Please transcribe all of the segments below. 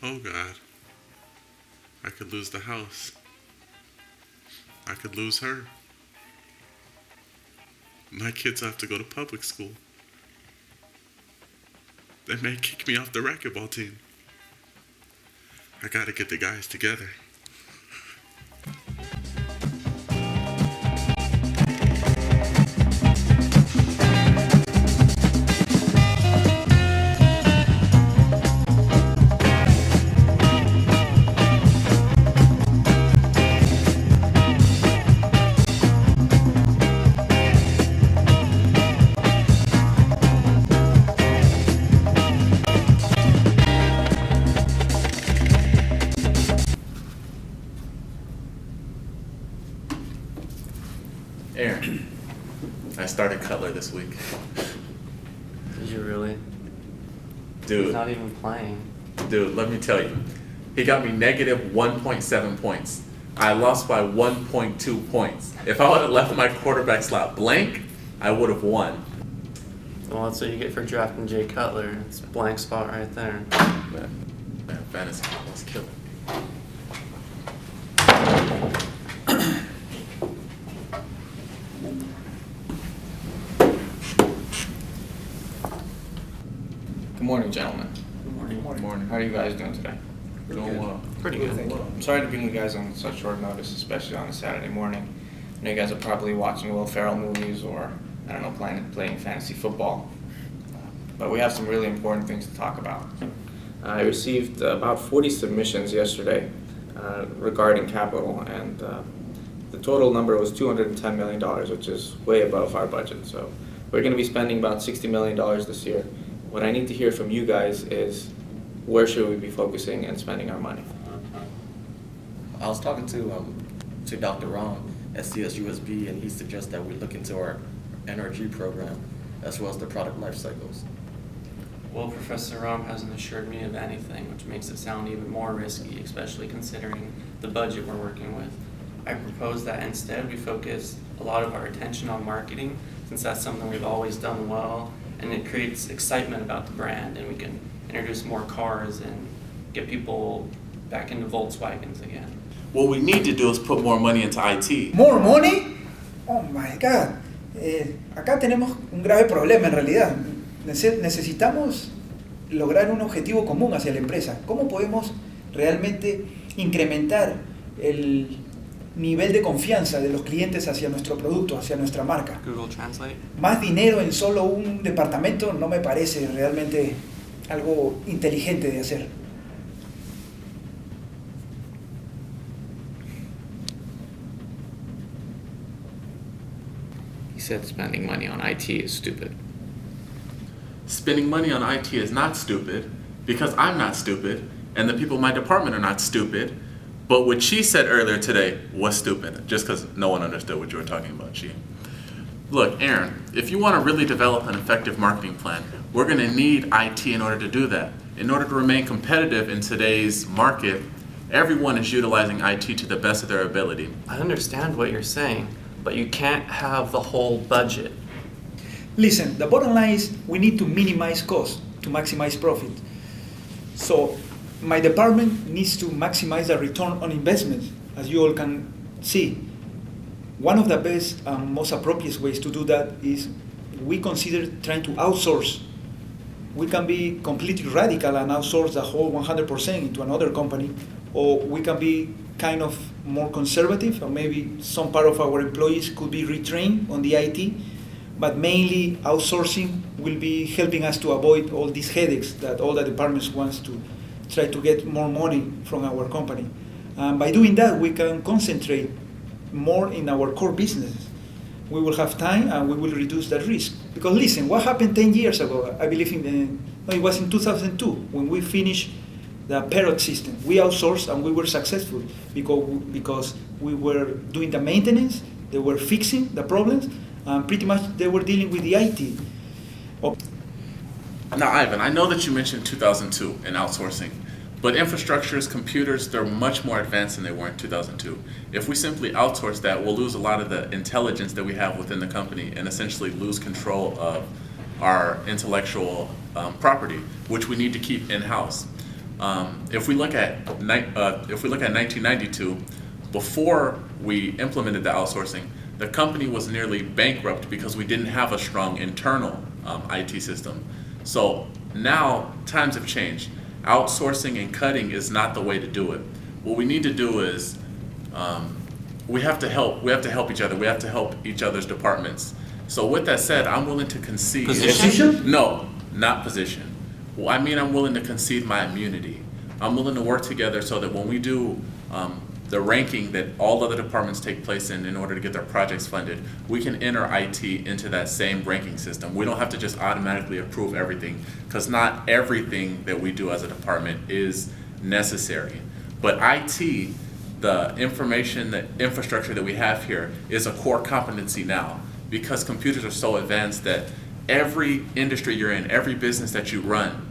Oh God. I could lose the house. I could lose her. My kids have to go to public school. They may kick me off the racquetball team. I gotta get the guys together. Aaron, I started Cutler this week. Did you really? Dude. He's not even playing. Dude, let me tell you. He got me negative 1.7 points. I lost by 1.2 points. If I would have left my quarterback slot blank, I would have won. Well, that's what you get for drafting Jay Cutler. It's a blank spot right there. Man, fantasy was killing me. Good morning, gentlemen. Good morning. How are you guys doing today? Doing well. Pretty good. Thank you. I'm sorry to bring you guys on such short notice, especially on a Saturday morning. I know you guys are probably watching Will Ferrell movies or, I don't know, playing fantasy football. But we have some really important things to talk about. I received about 40 submissions yesterday regarding capital, and the total number was $210 million, which is way above our budget. So we're going to be spending about $60 million this year. What I need to hear from you guys is where should we be focusing and spending our money? I was talking to Dr. Ron at CSUSB, and he suggests that we look into our NRG program as well as the product life cycles. Well, Professor Ram hasn't assured me of anything, which makes it sound even more risky, especially considering the budget we're working with. I propose that instead we focus a lot of our attention on marketing, since that's something we've always done well, and it creates excitement about the brand, and we can introduce more cars and get people back into Volkswagens again. What we need to do is put more money into IT. More money? Oh my God. Acá tenemos un grave problema en realidad. Necesitamos lograr un objetivo común hacia la empresa. ¿Cómo podemos realmente incrementar el nivel de confianza de los clientes hacia nuestro producto, hacia nuestra marca? Google Translate. Más dinero en solo un departamento no me parece realmente algo inteligente de hacer. He said spending money on IT is stupid. Spending money on IT is not stupid because I'm not stupid and the people in my department are not stupid. But what she said earlier today was stupid, just because no one understood what you were talking about, she. Look, Aaron, if you want to really develop an effective marketing plan, we're going to need IT in order to do that. In order to remain competitive in today's market, everyone is utilizing IT to the best of their ability. I understand what you're saying, but you can't have the whole budget. Listen, the bottom line is we need to minimize costs to maximize profit. So my department needs to maximize the return on investment, as you all can see. One of the best and most appropriate ways to do that is we consider trying to outsource. We can be completely radical and outsource the whole 100% into another company, or we can be kind of more conservative, or maybe some part of our employees could be retrained on the IT, but mainly outsourcing will be helping us to avoid all these headaches that all the departments wants to try to get more money from our company. By doing that, we can concentrate more in our core business. We will have time and we will reduce the risk. Because listen, what happened 10 years ago? I believe it was in 2002 when we finished the Parrot system. We outsourced and we were successful because we were doing the maintenance, they were fixing the problems, and pretty much they were dealing with the IT. Now, Ivan, I know that you mentioned 2002 in outsourcing, but infrastructures, computers, they're much more advanced than they were in 2002. If we simply outsource that, we'll lose a lot of the intelligence that we have within the company and essentially lose control of our intellectual property, which we need to keep in-house. If we look at 1992, before we implemented the outsourcing, the company was nearly bankrupt because we didn't have a strong internal IT system. So now times have changed. Outsourcing and cutting is not the way to do it. What we need to do is we have to help each other. We have to help each other's departments. So with that said, I'm willing to concede. Position? No, not position. Well, I mean, I'm willing to concede my immunity. I'm willing to work together so that when we do the ranking that all other departments take place in order to get their projects funded, we can enter IT into that same ranking system. We don't have to just automatically approve everything, because not everything that we do as a department is necessary. But IT, the information, the infrastructure that we have here is a core competency now, because computers are so advanced that every industry you're in, every business that you run,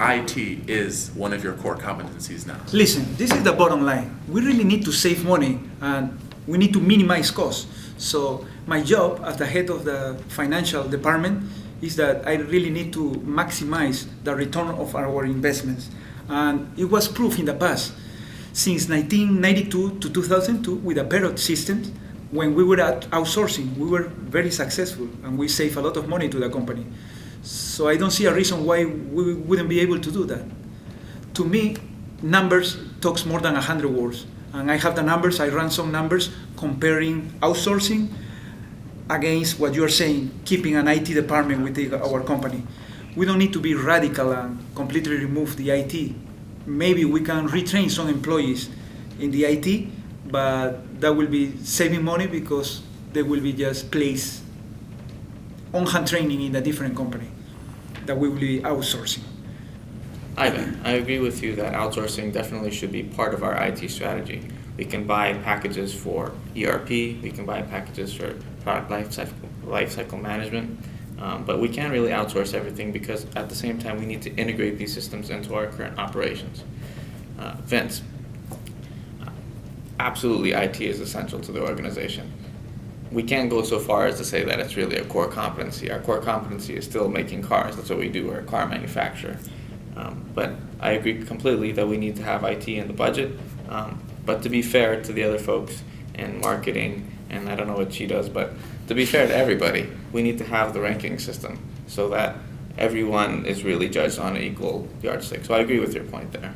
IT is one of your core competencies now. Listen, this is the bottom line. We really need to save money and we need to minimize costs. So my job as the head of the financial department is that I really need to maximize the return of our investments. And it was proved in the past. Since 1992 to 2002, with the Perot systems, when we were at outsourcing, we were very successful and we saved a lot of money to the company. So I don't see a reason why we wouldn't be able to do that. To me, numbers talks more than 100 words. And I have the numbers, I ran some numbers comparing outsourcing against what you're saying, keeping an IT department with our company. We don't need to be radical and completely remove the IT. Maybe we can retrain some employees in the IT, but that will be saving money because they will be just placed on-hand training in a different company that we will be outsourcing. Ivan, I agree with you that outsourcing definitely should be part of our IT strategy. We can buy packages for ERP, we can buy packages for product lifecycle management, but we can't really outsource everything because at the same time we need to integrate these systems into our current operations. Vince, absolutely IT is essential to the organization. We can't go so far as to say that it's really a core competency. Our core competency is still making cars. That's what we do. We're a car manufacturer. But I agree completely that we need to have IT in the budget. But to be fair to the other folks in marketing, and I don't know what she does, but to be fair to everybody, we need to have the ranking system so that everyone is really judged on an equal yardstick. So I agree with your point there.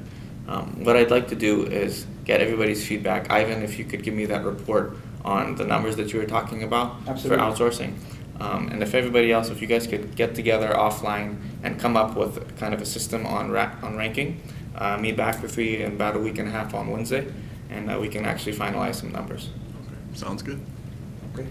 What I'd like to do is get everybody's feedback. Ivan, if you could give me that report on the numbers that you were talking about. Absolutely. For outsourcing. And if everybody else, if you guys could get together offline and come up with kind of a system on ranking, meet back with me in about a week and a half on Wednesday, and we can actually finalize some numbers. Okay. Sounds good. Okay.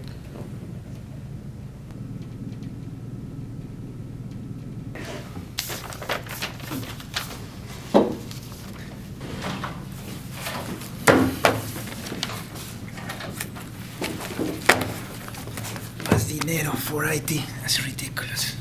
Más dinero for IT. That's ridiculous.